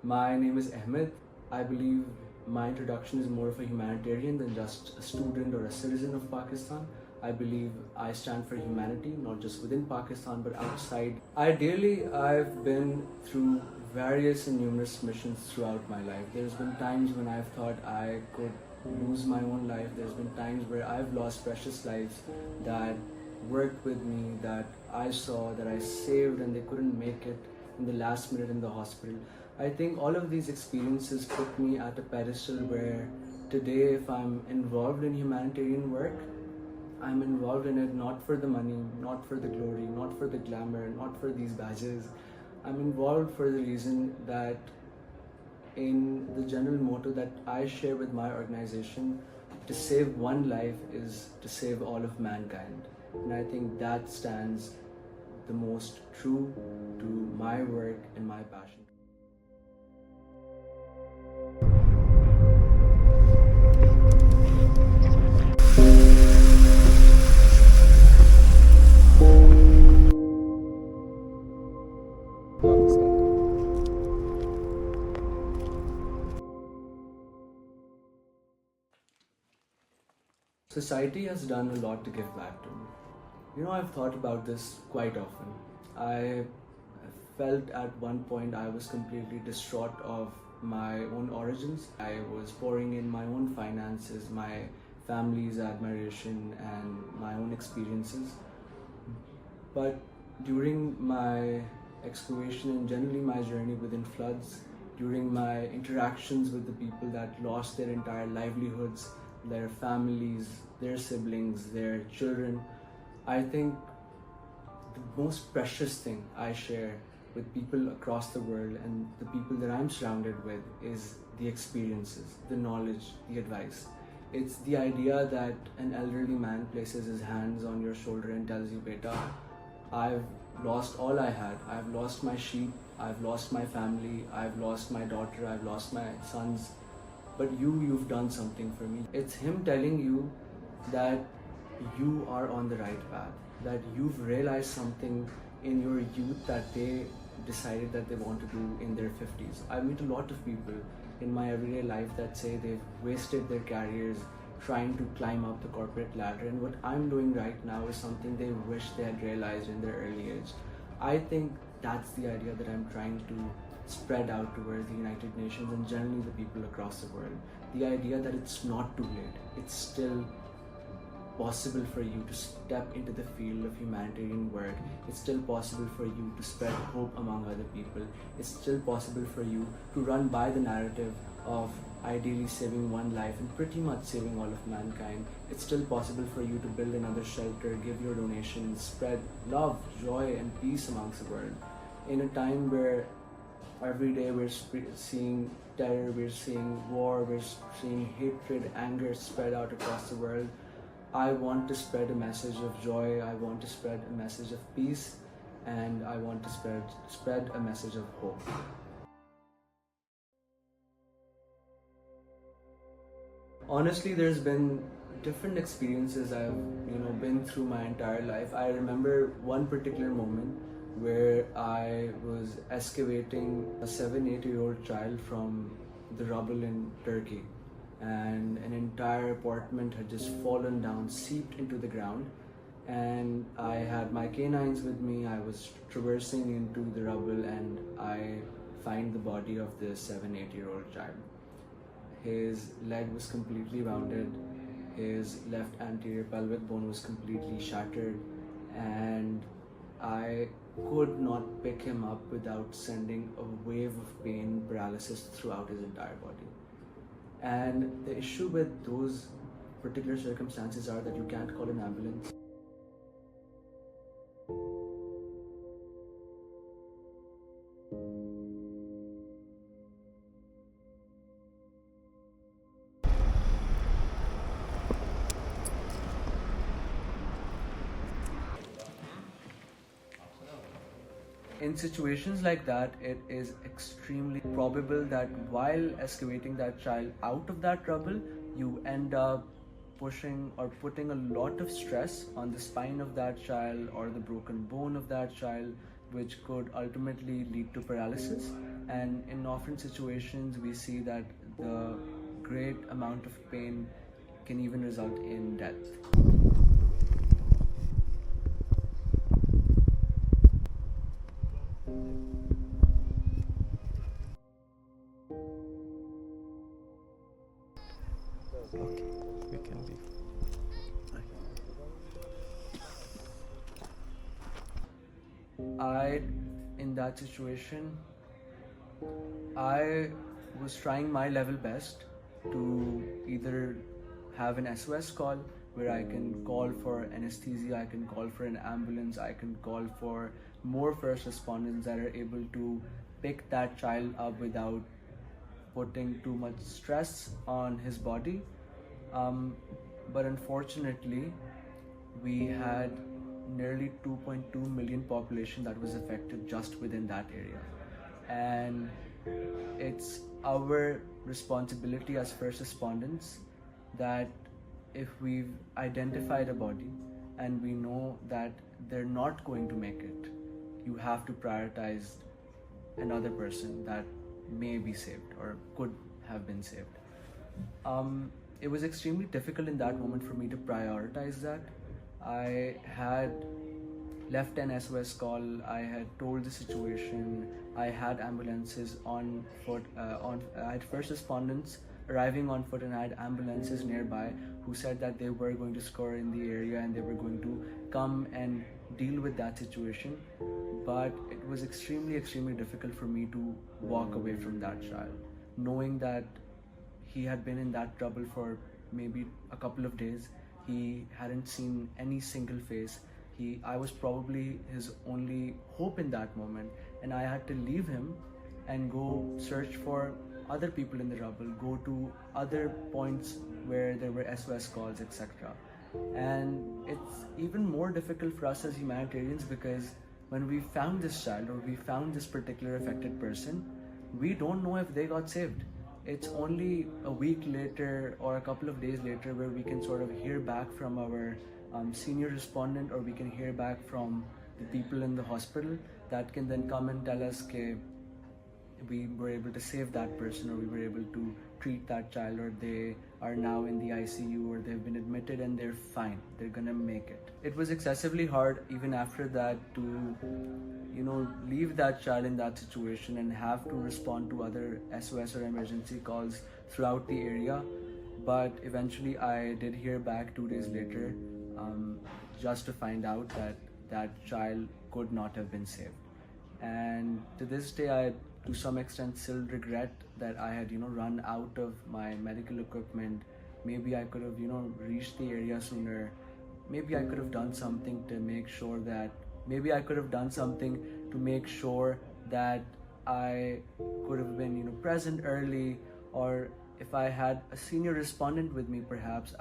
My name is Ahmed. I believe my introduction is more of a humanitarian than just a student or a citizen of Pakistan. I believe I stand for humanity, not just within Pakistan but outside. Ideally, I've been through various and numerous missions throughout my life. There's been times when I've thought I could lose my own life. There's been times where I've lost precious lives that worked with me, that I saw, that I saved, and they couldn't make it in the last minute in the hospital. I think all of these experiences put me at a pedestal where today, if I'm involved in humanitarian work, I'm involved in it not for the money, not for the glory, not for the glamour, not for these badges. I'm involved for the reason that in the general motto that I share with my organization, to save one life is to save all of mankind. And I think that stands the most true to my work and my passion. Society has done a lot to give back to me. I've thought about this quite often. I felt at one point I was completely distraught of my own origins. I was pouring in my own finances, my family's admiration, and my own experiences. But during my excavation and generally my journey within floods, during my interactions with the people that lost their entire livelihoods, their families, their siblings, their children, I think the most precious thing I share with people across the world and the people that I'm surrounded with is the experiences, the knowledge, the advice. It's the idea that an elderly man places his hands on your shoulder and tells you, "Beta, I've lost all I had. I've lost my sheep, I've lost my family, I've lost my daughter, I've lost my sons, but you've done something for me." It's him telling you that you are on the right path, that you've realized something in your youth that they decided that they want to do in their 50s. I meet a lot of people in my everyday life that say they've wasted their careers trying to climb up the corporate ladder, and what I'm doing right now is something they wish they had realized in their early age. I think that's the idea that I'm trying to spread out towards the United Nations and generally the people across the world. The idea that it's not too late. It's still possible for you to step into the field of humanitarian work. It's still possible for you to spread hope among other people. It's still possible for you to run by the narrative of ideally saving one life and pretty much saving all of mankind. It's still possible for you to build another shelter, give your donations, spread love, joy, and peace amongst the world. In a time where every day we're seeing terror, we're seeing war, we're seeing hatred, anger spread out across the world, I want to spread a message of joy, I want to spread a message of peace, and I want to spread a message of hope. Honestly, there's been different experiences I've been through my entire life. I remember one particular moment where I was excavating a 7-8-year-old child from the rubble in Turkey, and an entire apartment had just fallen down, seeped into the ground, and I had my canines with me. I was traversing into the rubble and I find the body of this 7-8-year-old child. His leg was completely rounded, his left anterior pelvic bone was completely shattered, and I could not pick him up without sending a wave of pain, paralysis throughout his entire body. And the issue with those particular circumstances are that you can't call an ambulance. In situations like that, it is extremely probable that while excavating that child out of that rubble, you end up pushing or putting a lot of stress on the spine of that child or the broken bone of that child, which could ultimately lead to paralysis. And in often situations, we see that the great amount of pain can even result in death. Okay, we can leave. In that situation, I was trying my level best to either have an SOS call where I can call for anesthesia, I can call for an ambulance, I can call for more first responders that are able to pick that child up without putting too much stress on his body. But unfortunately, we had nearly 2.2 million population that was affected just within that area. And it's our responsibility as first respondents that if we've identified a body and we know that they're not going to make it, you have to prioritize another person that may be saved or could have been saved. It was extremely difficult in that moment for me to prioritize that. I had left an SOS call, I had told the situation, I had ambulances on foot, I had first respondents arriving on foot, and I had ambulances nearby who said that they were going to score in the area and they were going to come and deal with that situation. But it was extremely difficult for me to walk away from that child, knowing that he had been in that trouble for maybe a couple of days. He hadn't seen any single face. I was probably his only hope in that moment, and I had to leave him and go search for other people in the rubble, go to other points where there were SOS calls, etc. And it's even more difficult for us as humanitarians because when we found this child or we found this particular affected person, we don't know if they got saved. It's only a week later or a couple of days later where we can sort of hear back from our senior respondent, or we can hear back from the people in the hospital that can then come and tell us that we were able to save that person, or we were able to treat that child, or they are now in the ICU, or they've been admitted and they're fine, they're gonna make it. It was excessively hard even after that to leave that child in that situation and have to respond to other SOS or emergency calls throughout the area. But eventually I did hear back 2 days later, just to find out that that child could not have been saved. And to this day, I to some extent still regret that I had run out of my medical equipment. Maybe I could have reached the area sooner. Maybe I could have done something to make sure that I could have been present early, or if I had a senior respondent with me, perhaps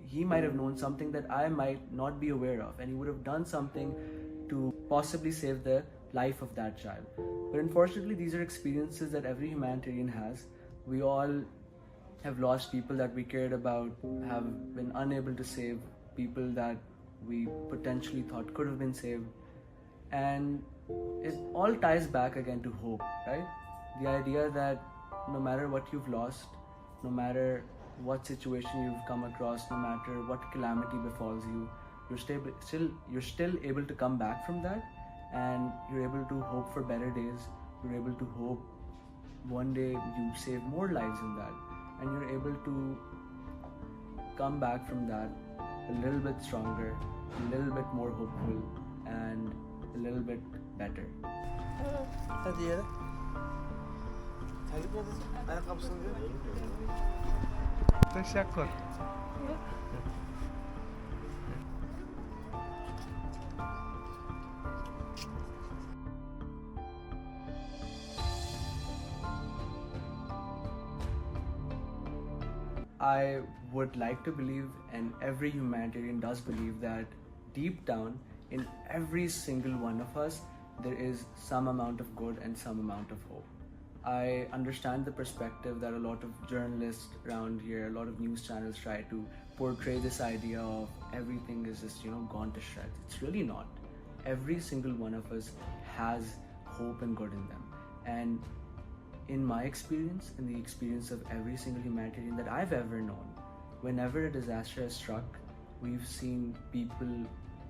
he might have known something that I might not be aware of, and he would have done something to possibly save the life of that child. But unfortunately, these are experiences that every humanitarian has. We all have lost people that we cared about, have been unable to save people that we potentially thought could have been saved. And it all ties back again to hope, right? The idea that no matter what you've lost, no matter what situation you've come across, no matter what calamity befalls you, you're still able to come back from that, and you're able to hope for better days. You're able to hope one day you save more lives in that, and you're able to come back from that a little bit stronger, a little bit more hopeful, and a little bit better. Hadi yere. Terlik neredesin? Ayakkabısını ver. Teşekkür. I would like to believe, and every humanitarian does believe, that deep down in every single one of us there is some amount of good and some amount of hope. I understand the perspective that a lot of journalists around here, a lot of news channels try to portray this idea of everything is just gone to shreds. It's really not. Every single one of us has hope and good in them. And in my experience, in the experience of every single humanitarian that I've ever known, whenever a disaster has struck, we've seen people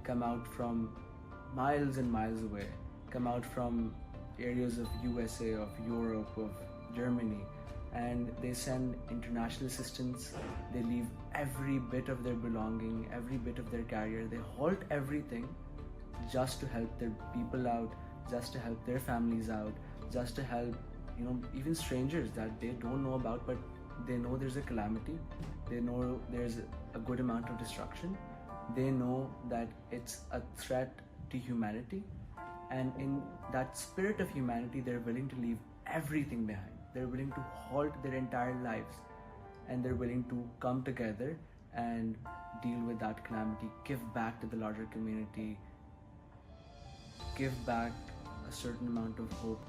come out from miles and miles away, come out from areas of USA, of Europe, of Germany, and they send international assistance. They leave every bit of their belonging, every bit of their carrier. They halt everything just to help their people out, just to help their families out, just to help, even strangers that they don't know about, but they know there's a calamity. They know there's a good amount of destruction. They know that it's a threat to humanity. And in that spirit of humanity, they're willing to leave everything behind. They're willing to halt their entire lives, and they're willing to come together and deal with that calamity, give back to the larger community, give back a certain amount of hope.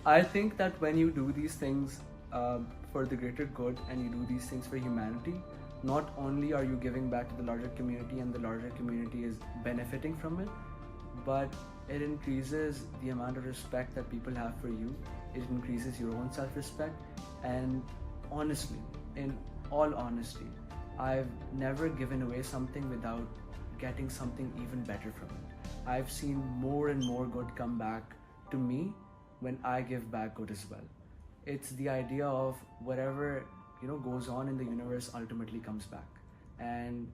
I think that when you do these things for the greater good, and you do these things for humanity, not only are you giving back to the larger community and the larger community is benefiting from it, but it increases the amount of respect that people have for you. It increases your own self-respect. And honestly, in all honesty, I've never given away something without getting something even better from it. I've seen more and more good come back to me when I give back good as well. It's the idea of whatever goes on in the universe ultimately comes back. And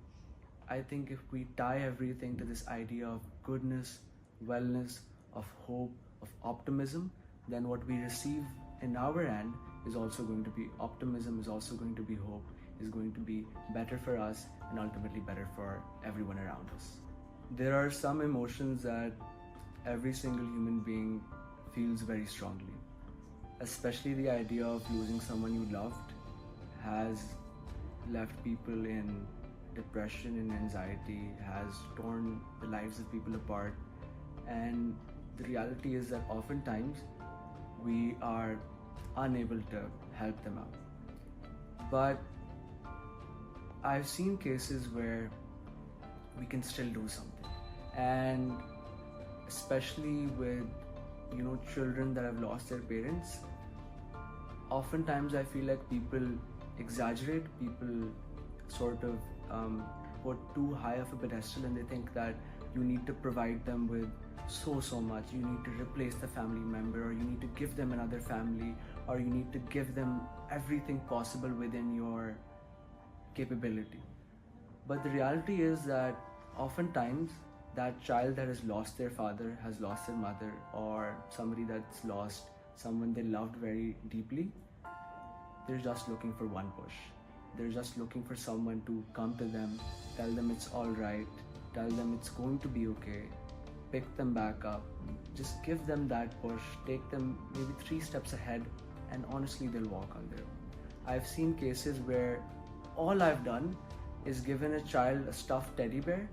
I think if we tie everything to this idea of goodness, wellness, of hope, of optimism, then what we receive in our end is also going to be optimism, is also going to be hope, is going to be better for us, and ultimately better for everyone around us. There are some emotions that every single human being feels very strongly. Especially the idea of losing someone you loved has left people in depression and anxiety, has torn the lives of people apart. And the reality is that oftentimes we are unable to help them out. But I've seen cases where we can still do something. And especially with children that have lost their parents, oftentimes I feel like people exaggerate, people sort of put too high of a pedestal, and they think that you need to provide them with so much. You need to replace the family member, or you need to give them another family, or you need to give them everything possible within your capability. But the reality is that oftentimes that child that has lost their father, has lost their mother, or somebody that's lost someone they loved very deeply, they're just looking for one push. They're just looking for someone to come to them, tell them it's all right, tell them it's going to be okay, pick them back up, just give them that push, take them maybe 3 steps ahead, and honestly they'll walk on their own. I've seen cases where all I've done is given a child a stuffed teddy bear,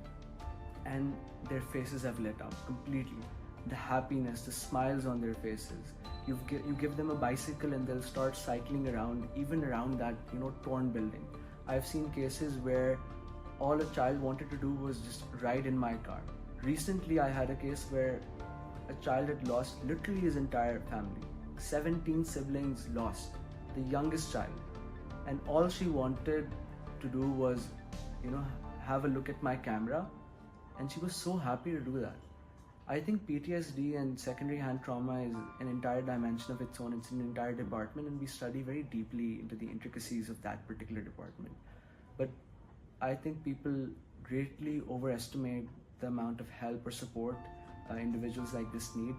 and their faces have lit up completely. The happiness, the smiles on their faces. You give them a bicycle and they'll start cycling around, even around that torn building. I've seen cases where all a child wanted to do was just ride in my car. Recently I had a case where a child had lost literally his entire family. 17 siblings lost, the youngest child. And all she wanted to do was have a look at my camera, and she was so happy to do that. I think PTSD and secondary hand trauma is an entire dimension of its own. It's an entire department, and we study very deeply into the intricacies of that particular department. But I think people greatly overestimate the amount of help or support individuals like this need.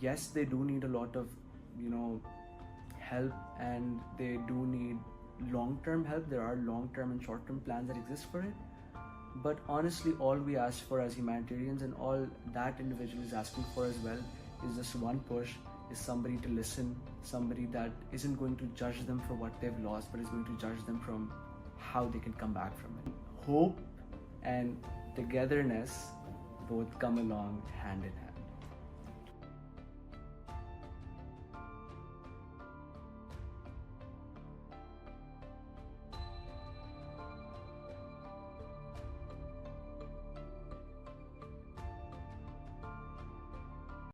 Yes, they do need a lot of help, and they do need long-term help. There are long-term and short-term plans that exist for it. But honestly, all we ask for as humanitarians, and all that individual is asking for as well, is just one push, is somebody to listen, somebody that isn't going to judge them for what they've lost, but is going to judge them from how they can come back from it. Hope and togetherness both come along hand in hand.